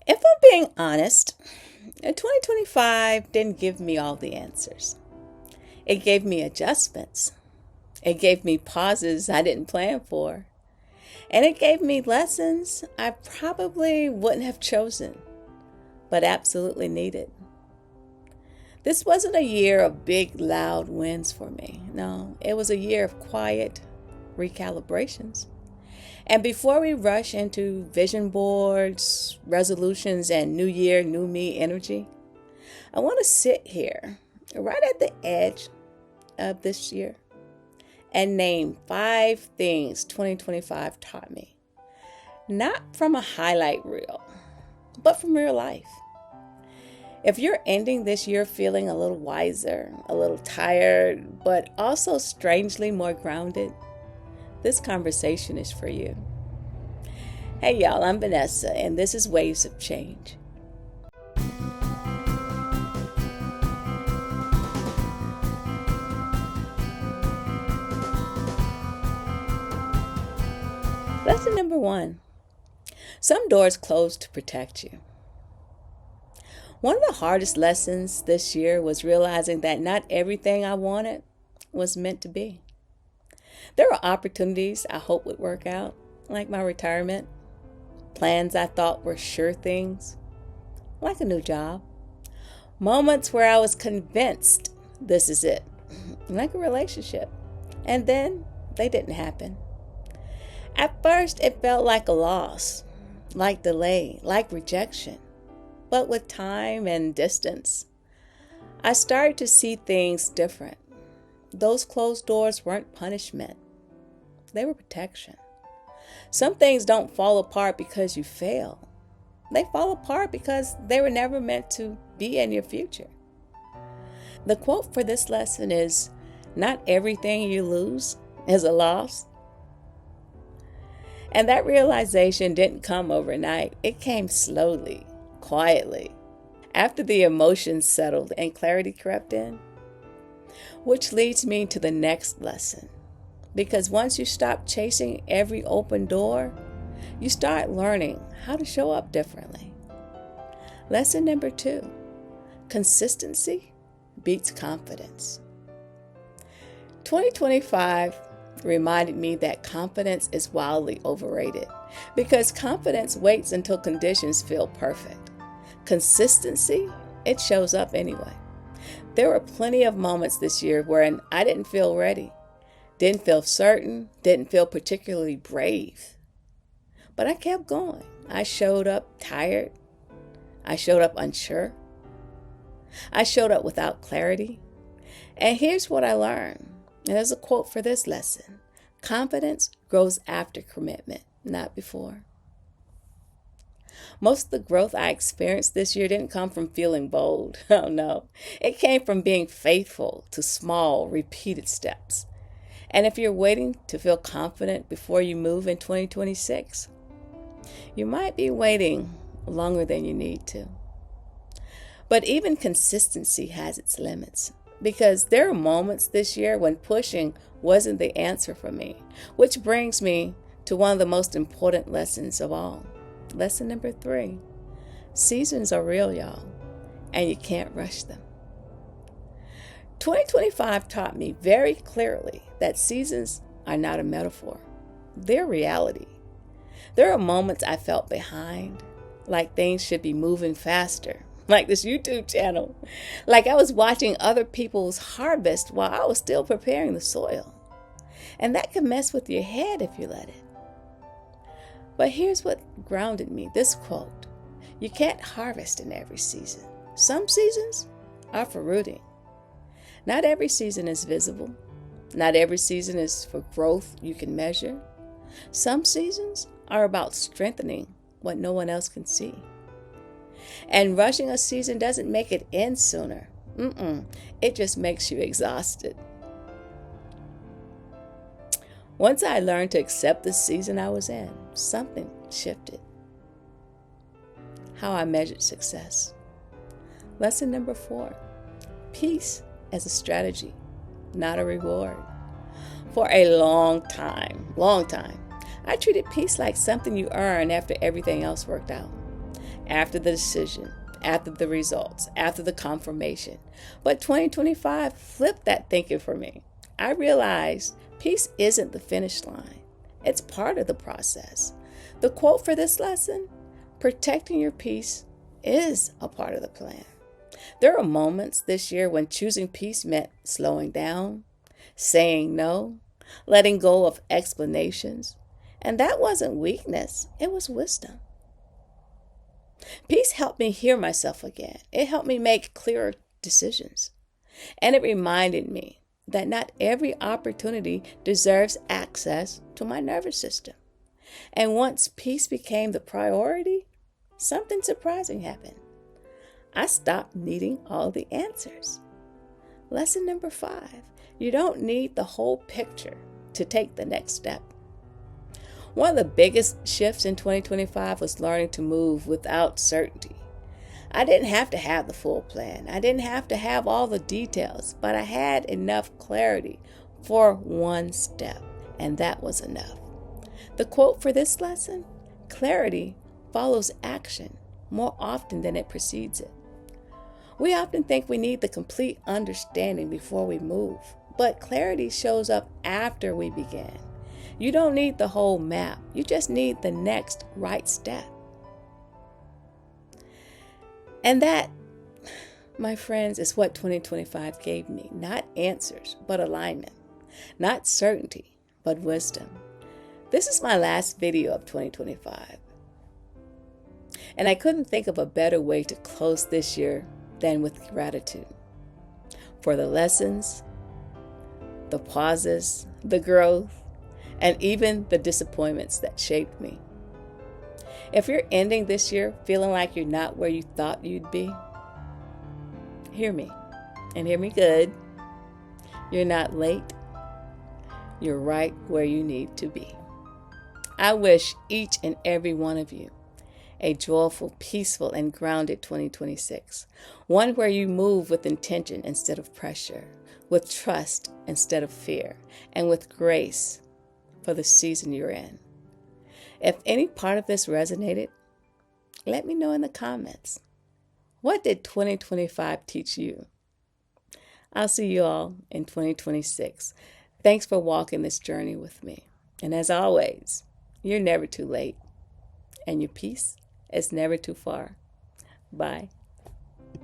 If I'm being honest, 2025 didn't give me all the answers. It gave me adjustments. It gave me pauses I didn't plan for. And it gave me lessons I probably wouldn't have chosen, but absolutely needed. This wasn't a year of big, loud wins for me. No, it was a year of quiet recalibrations. And before we rush into vision boards, resolutions, and new year, new me energy, I want to sit here right at the edge of this year and name 5 things 2025 taught me. Not from a highlight reel, but from real life. If you're ending this year feeling a little wiser, a little tired, but also strangely more grounded, this conversation is for you. Hey y'all, I'm Vanessa, and this is Waves of Change. Lesson number 1. Some doors close to protect you. One of the hardest lessons this year was realizing that not everything I wanted was meant to be. There were opportunities I hoped would work out, like my retirement, plans I thought were sure things, like a new job, moments where I was convinced this is it, like a relationship, and then they didn't happen. At first, it felt like a loss, like delay, like rejection. But with time and distance, I started to see things different. Those closed doors weren't punishment. They were protection. Some things don't fall apart because you fail. They fall apart because they were never meant to be in your future. The quote for this lesson is, "Not everything you lose is a loss." And that realization didn't come overnight. It came slowly, quietly, after the emotions settled and clarity crept in. Which leads me to the next lesson. Because once you stop chasing every open door, you start learning how to show up differently. Lesson number 2, consistency beats confidence. 2025 reminded me that confidence is wildly overrated because confidence waits until conditions feel perfect. Consistency, it shows up anyway. There were plenty of moments this year where I didn't feel ready, didn't feel certain, didn't feel particularly brave. But I kept going. I showed up tired. I showed up unsure. I showed up without clarity. And here's what I learned. And there's a quote for this lesson. Confidence grows after commitment, not before. Most of the growth I experienced this year didn't come from feeling bold. Oh no. It came from being faithful to small, repeated steps. And if you're waiting to feel confident before you move in 2026, you might be waiting longer than you need to. But even consistency has its limits, because there are moments this year when pushing wasn't the answer for me, which brings me to one of the most important lessons of all. Lesson number 3. Seasons are real, y'all, and you can't rush them. 2025 taught me very clearly that seasons are not a metaphor. They're reality. There are moments I felt behind, like things should be moving faster, like this YouTube channel, like I was watching other people's harvest while I was still preparing the soil. And that can mess with your head if you let it. But here's what grounded me, this quote. You can't harvest in every season. Some seasons are for rooting. Not every season is visible. Not every season is for growth you can measure. Some seasons are about strengthening what no one else can see. And rushing a season doesn't make it end sooner. It just makes you exhausted. Once I learned to accept the season I was in, something shifted. How I measured success. Lesson number 4. Peace as a strategy, not a reward. For a long time, I treated peace like something you earn after everything else worked out. after the decision, after the results, after the confirmation. But 2025 flipped that thinking for me. I realized peace isn't the finish line. It's part of the process. The quote for this lesson: protecting your peace is a part of the plan. There are moments this year when choosing peace meant slowing down, saying no, letting go of explanations. And that wasn't weakness, it was wisdom. Peace helped me hear myself again. It helped me make clearer decisions. And it reminded me that not every opportunity deserves access to my nervous system. And once peace became the priority, something surprising happened. I stopped needing all the answers. Lesson number 5, you don't need the whole picture to take the next step. One of the biggest shifts in 2025 was learning to move without certainty. I didn't have to have the full plan. I didn't have to have all the details, but I had enough clarity for one step, and that was enough. The quote for this lesson: clarity follows action more often than it precedes it. We often think we need the complete understanding before we move, but clarity shows up after we begin. You don't need the whole map. You just need the next right step. And that, my friends, is what 2025 gave me. Not answers, but alignment. Not certainty, but wisdom. This is my last video of 2025. And I couldn't think of a better way to close this year than with gratitude for the lessons, the pauses, the growth, and even the disappointments that shaped me. If you're ending this year feeling like you're not where you thought you'd be, hear me, and hear me good. You're not late. You're right where you need to be. I wish each and every one of you a joyful, peaceful, and grounded 2026. One where you move with intention instead of pressure, with trust instead of fear, and with grace for the season you're in. If any part of this resonated, let me know in the comments. What did 2025 teach you? I'll see you all in 2026. Thanks for walking this journey with me. And as always, you're never too late, and your peace is never too far. Bye.